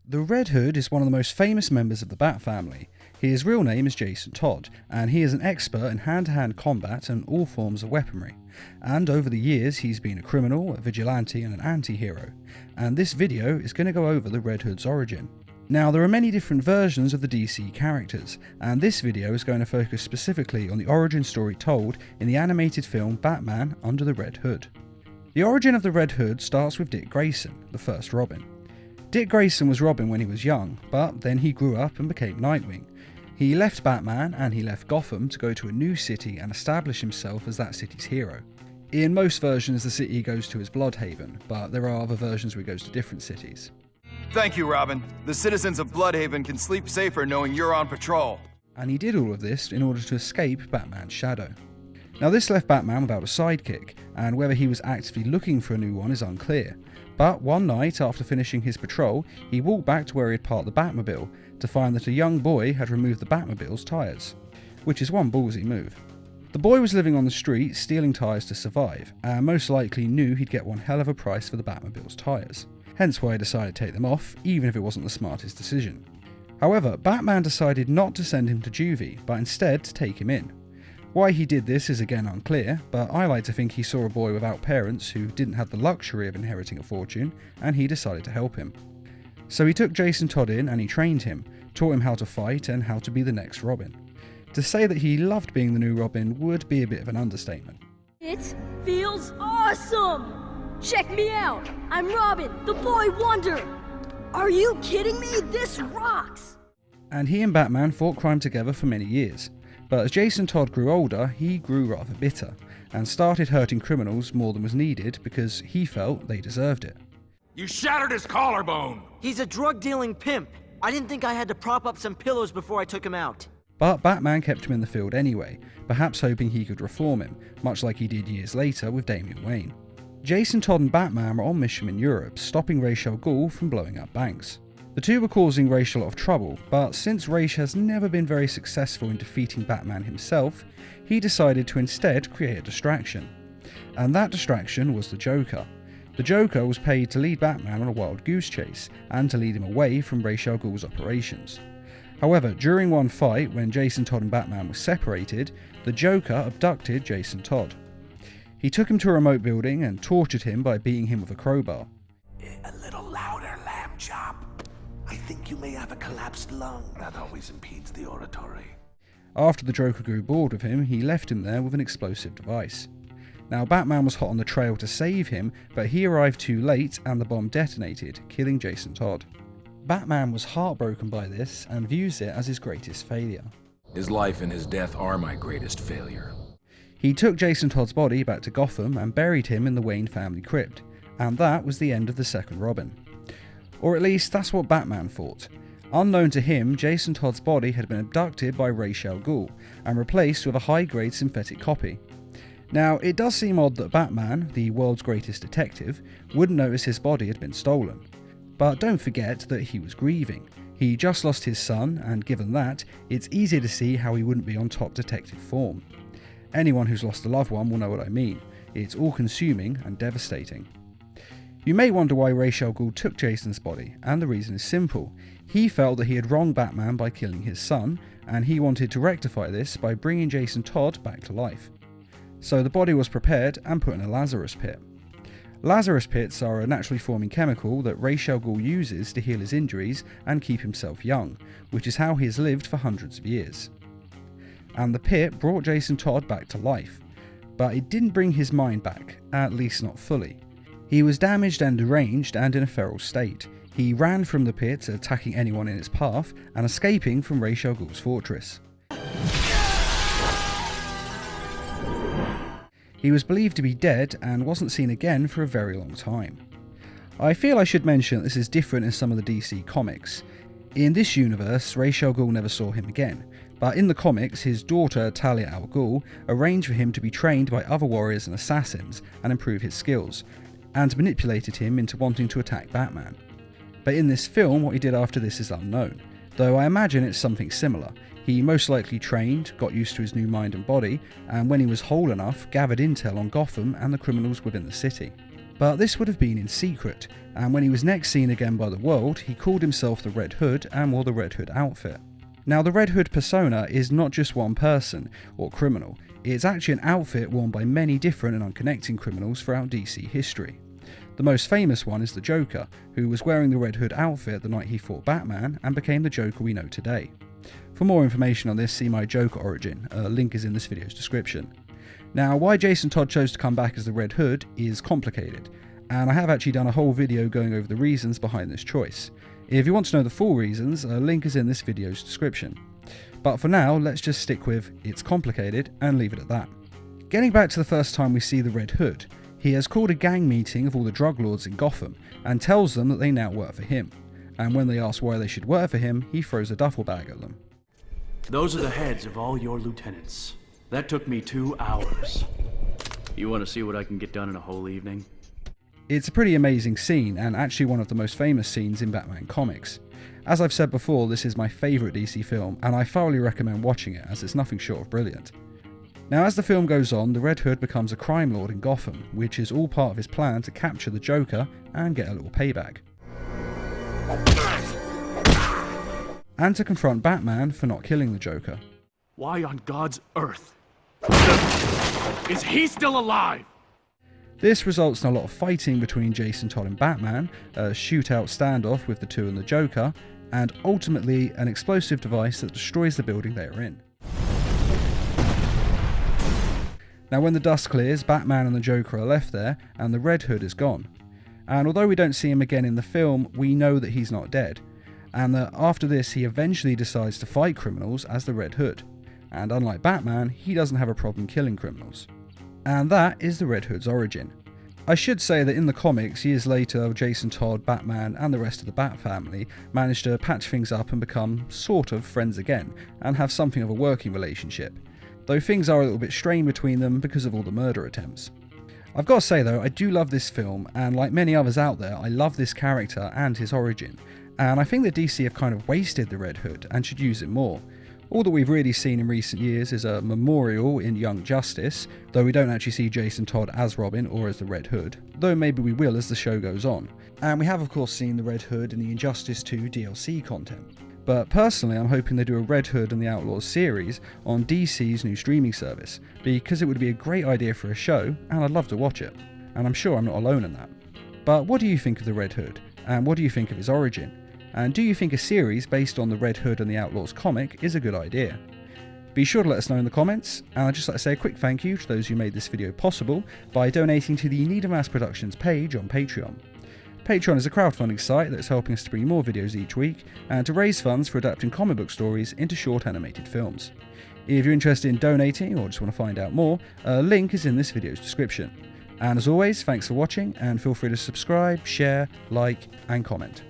The Red Hood is one of the most famous members of the Bat family. His real name is Jason Todd, and he is an expert in hand-to-hand combat and all forms of weaponry. And over the years he's been a criminal, a vigilante and an anti-hero. And this video is going to go over the Red Hood's origin. Now, there are many different versions of the DC characters, and this video is going to focus specifically on the origin story told in the animated film Batman Under the Red Hood. The origin of the Red Hood starts with Dick Grayson, the first Robin. Dick Grayson was Robin when he was young, but then he grew up and became Nightwing. He left Batman and he left Gotham to go to a new city and establish himself as that city's hero. In most versions the city he goes to is Bloodhaven, but there are other versions where he goes to different cities. Thank you, Robin. The citizens of Bloodhaven can sleep safer knowing you're on patrol. And he did all of this in order to escape Batman's shadow. Now this left Batman without a sidekick, and whether he was actively looking for a new one is unclear. But one night, after finishing his patrol, he walked back to where he had parked the Batmobile to find that a young boy had removed the Batmobile's tyres, which is one ballsy move. The boy was living on the street, stealing tyres to survive, and most likely knew he'd get one hell of a price for the Batmobile's tyres, hence why he decided to take them off, even if it wasn't the smartest decision. However, Batman decided not to send him to juvie, but instead to take him in. Why he did this is again unclear, but I like to think he saw a boy without parents who didn't have the luxury of inheriting a fortune, and he decided to help him. So he took Jason Todd in and he trained him, taught him how to fight and how to be the next Robin. To say that he loved being the new Robin would be a bit of an understatement. It feels awesome! Check me out! I'm Robin, the boy wonder! Are you kidding me? This rocks! And he and Batman fought crime together for many years. But as Jason Todd grew older, he grew rather bitter, and started hurting criminals more than was needed because he felt they deserved it. You shattered his collarbone! He's a drug-dealing pimp. I didn't think I had to prop up some pillows before I took him out. But Batman kept him in the field anyway, perhaps hoping he could reform him, much like he did years later with Damian Wayne. Jason Todd and Batman were on mission in Europe, stopping Ra's al Ghul from blowing up banks. The two were causing Ra's a lot of trouble, but since Ra's has never been very successful in defeating Batman himself, he decided to instead create a distraction. And that distraction was the Joker. The Joker was paid to lead Batman on a wild goose chase, and to lead him away from Ra's al Ghul's operations. However, during one fight when Jason Todd and Batman were separated, the Joker abducted Jason Todd. He took him to a remote building and tortured him by beating him with a crowbar. A little louder, lamb chop. I think you may have a collapsed lung. That always impedes the oratory. After the Joker grew bored with him, he left him there with an explosive device. Now, Batman was hot on the trail to save him, but he arrived too late and the bomb detonated, killing Jason Todd. Batman was heartbroken by this and views it as his greatest failure. His life and his death are my greatest failure. He took Jason Todd's body back to Gotham and buried him in the Wayne family crypt, and that was the end of the second Robin. Or at least that's what Batman thought. Unknown to him, Jason Todd's body had been abducted by Ra's al Ghul and replaced with a high-grade synthetic copy. Now, it does seem odd that Batman, the world's greatest detective, wouldn't notice his body had been stolen. But don't forget that he was grieving. He just lost his son, and given that, it's easy to see how he wouldn't be on top detective form. Anyone who's lost a loved one will know what I mean. It's all-consuming and devastating. You may wonder why Ra's al Ghul took Jason's body, and the reason is simple. He felt that he had wronged Batman by killing his son, and he wanted to rectify this by bringing Jason Todd back to life. So the body was prepared and put in a Lazarus pit. Lazarus pits are a naturally forming chemical that Ra's al Ghul uses to heal his injuries and keep himself young, which is how he has lived for hundreds of years. And the pit brought Jason Todd back to life, but it didn't bring his mind back, at least not fully. He was damaged and deranged and in a feral state. He ran from the pit, attacking anyone in its path and escaping from Ra's al Ghul's fortress. He was believed to be dead and wasn't seen again for a very long time. I feel I should mention that this is different in some of the DC comics. In this universe, Ra's al Ghul never saw him again, but in the comics, his daughter Talia al Ghul arranged for him to be trained by other warriors and assassins and improve his skills, and manipulated him into wanting to attack Batman. But in this film, what he did after this is unknown, though I imagine it's something similar. He most likely trained, got used to his new mind and body, and when he was whole enough, gathered intel on Gotham and the criminals within the city. But this would have been in secret, and when he was next seen again by the world, he called himself the Red Hood and wore the Red Hood outfit. Now, the Red Hood persona is not just one person or criminal, it's actually an outfit worn by many different and unconnected criminals throughout DC history. The most famous one is the Joker, who was wearing the Red Hood outfit the night he fought Batman and became the Joker we know today. For more information on this, see my Joker origin, a link is in this video's description. Now, why Jason Todd chose to come back as the Red Hood is complicated, and I have actually done a whole video going over the reasons behind this choice. If you want to know the full reasons, a link is in this video's description. But for now, let's just stick with it's complicated and leave it at that. Getting back to the first time we see the Red Hood, he has called a gang meeting of all the drug lords in Gotham and tells them that they now work for him. And when they ask why they should work for him, he throws a duffel bag at them. Those are the heads of all your lieutenants. That took me 2 hours. You want to see what I can get done in a whole evening? It's a pretty amazing scene, and actually one of the most famous scenes in Batman comics. As I've said before, this is my favourite DC film, and I thoroughly recommend watching it as it's nothing short of brilliant. Now, as the film goes on, the Red Hood becomes a crime lord in Gotham, which is all part of his plan to capture the Joker and get a little payback. And to confront Batman for not killing the Joker. Why on God's earth is he still alive? This results in a lot of fighting between Jason Todd and Batman, a shootout standoff with the two and the Joker, and ultimately an explosive device that destroys the building they are in. Now, when the dust clears, Batman and the Joker are left there, and the Red Hood is gone. And although we don't see him again in the film, we know that he's not dead, and that after this he eventually decides to fight criminals as the Red Hood. And unlike Batman, he doesn't have a problem killing criminals. And that is the Red Hood's origin. I should say that in the comics, years later, Jason Todd, Batman, and the rest of the Bat family managed to patch things up and become sort of friends again, and have something of a working relationship, though things are a little bit strained between them because of all the murder attempts. I've got to say though, I do love this film, and like many others out there, I love this character and his origin, and I think that DC have kind of wasted the Red Hood and should use it more. All that we've really seen in recent years is a memorial in Young Justice, though we don't actually see Jason Todd as Robin or as the Red Hood, though maybe we will as the show goes on. And we have of course seen the Red Hood in the Injustice 2 DLC content. But personally, I'm hoping they do a Red Hood and the Outlaws series on DC's new streaming service, because it would be a great idea for a show, and I'd love to watch it. And I'm sure I'm not alone in that. But what do you think of the Red Hood? And what do you think of his origin? And do you think a series based on the Red Hood and the Outlaws comic is a good idea? Be sure to let us know in the comments, and I'd just like to say a quick thank you to those who made this video possible by donating to the Need of Mass Productions page on Patreon. Patreon is a crowdfunding site that's helping us to bring more videos each week and to raise funds for adapting comic book stories into short animated films. If you're interested in donating or just want to find out more, a link is in this video's description. And as always, thanks for watching, and feel free to subscribe, share, like, and comment.